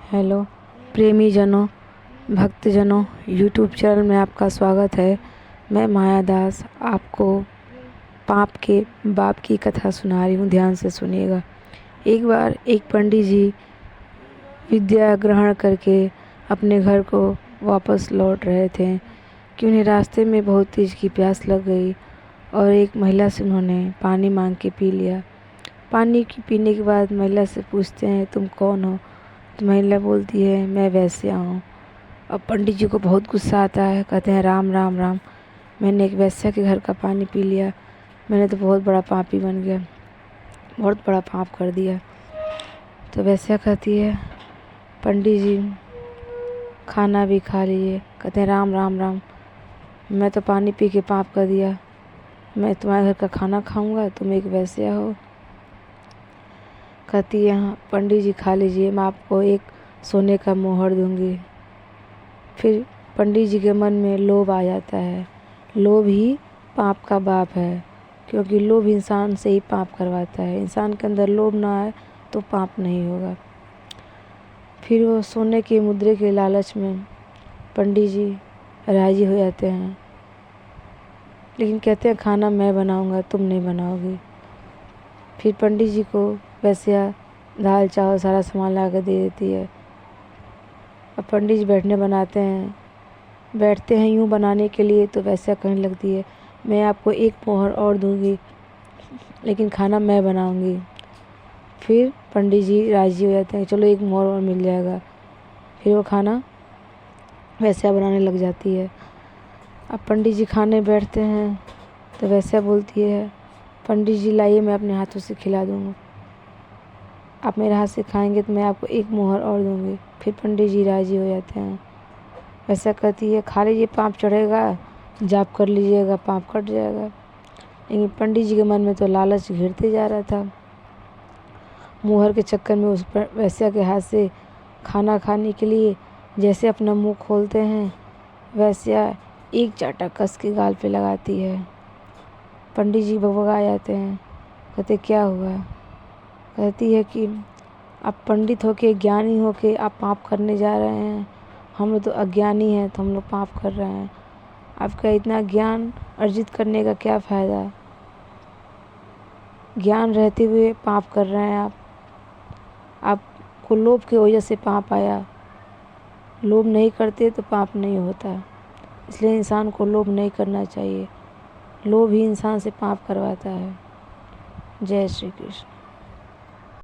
Hello प्रेमी जनों, भक्तजनों, यूट्यूब चैनल में आपका स्वागत है। मैं माया दास आपको पाप के बाप की कथा सुना रही हूँ। ध्यान से सुनिएगा। एक बार एक पंडित जी विद्या ग्रहण करके अपने घर को वापस लौट रहे थे कि उन्हें रास्ते में बहुत तेज की प्यास लग गई और एक महिला से उन्होंने पानी मांग के पी लिया। पानी की पीने के बाद महिला से पूछते हैं, तुम कौन हो? तो महिला बोलती है, मैं वैश्या हूँ। अब पंडित जी को बहुत गुस्सा आता है। कहते हैं, राम राम राम, मैंने एक वैश्या के घर का पानी पी लिया, मैंने तो बहुत बड़ा पापी बन गया, बहुत बड़ा पाप कर दिया। तो वैश्या कहती है, पंडित जी खाना भी खा लीजिए। कहते हैं, राम राम राम, मैं तो पानी पी के पाप कर दिया, मैं तुम्हारे घर का खाना खाऊंगा? तुम एक वैश्या हो। कहती है, हाँ पंडित जी खा लीजिए, मैं आपको एक सोने का मोहर दूंगी। फिर पंडित जी के मन में लोभ आ जाता है। लोभ ही पाप का बाप है, क्योंकि लोभ इंसान से ही पाप करवाता है। इंसान के अंदर लोभ ना आए तो पाप नहीं होगा। फिर वो सोने के मुद्रे के लालच में पंडित जी राजी हो जाते हैं, लेकिन कहते हैं, खाना मैं बनाऊंगा, तुम नहीं बनाओगी। फिर पंडित जी को वैश्या दाल चावल सारा सामान ला कर दे देती है। अब पंडित जी बैठते हैं यूँ बनाने के लिए, तो वैश्या कहने लगती है, मैं आपको एक मोहर और दूंगी, लेकिन खाना मैं बनाऊंगी। फिर पंडित जी राजी हो जाते हैं, चलो एक मोहर और मिल जाएगा। फिर वो खाना वैश्या बनाने लग जाती है। अब पंडित जी खाने बैठते हैं तो वैश्या बोलती है, पंडित जी लाइए, मैं अपने हाथों से खिला दूँगा, आप मेरे हाथ से खाएंगे तो मैं आपको एक मोहर और दूंगी। फिर पंडित जी राजी हो जाते हैं। वैसा कहती है, खा लीजिए, पाप चढ़ेगा, जाप कर लीजिएगा, पाप कट जाएगा। लेकिन पंडित जी के मन में तो लालच घिरते जा रहा था। मोहर के चक्कर में उस पर वैश्या के हाथ से खाना खाने के लिए जैसे अपना मुंह खोलते हैं, वैश्या एक चाटा कस के गाल पे लगाती है। पंडित जी भगभगा जाते हैं। कहते, क्या हुआ? कहती है कि आप पंडित होके, ज्ञानी होके आप पाप करने जा रहे हैं, हम लोग तो अज्ञानी हैं, तो हम लोग पाप कर रहे हैं। आपका इतना ज्ञान अर्जित करने का क्या फ़ायदा? ज्ञान रहते हुए पाप कर रहे हैं आप। आपको लोभ की वजह से पाप आया। लोभ नहीं करते तो पाप नहीं होता, इसलिए इंसान को लोभ नहीं करना चाहिए। लोभ ही इंसान से पाप करवाता है। जय श्री कृष्ण।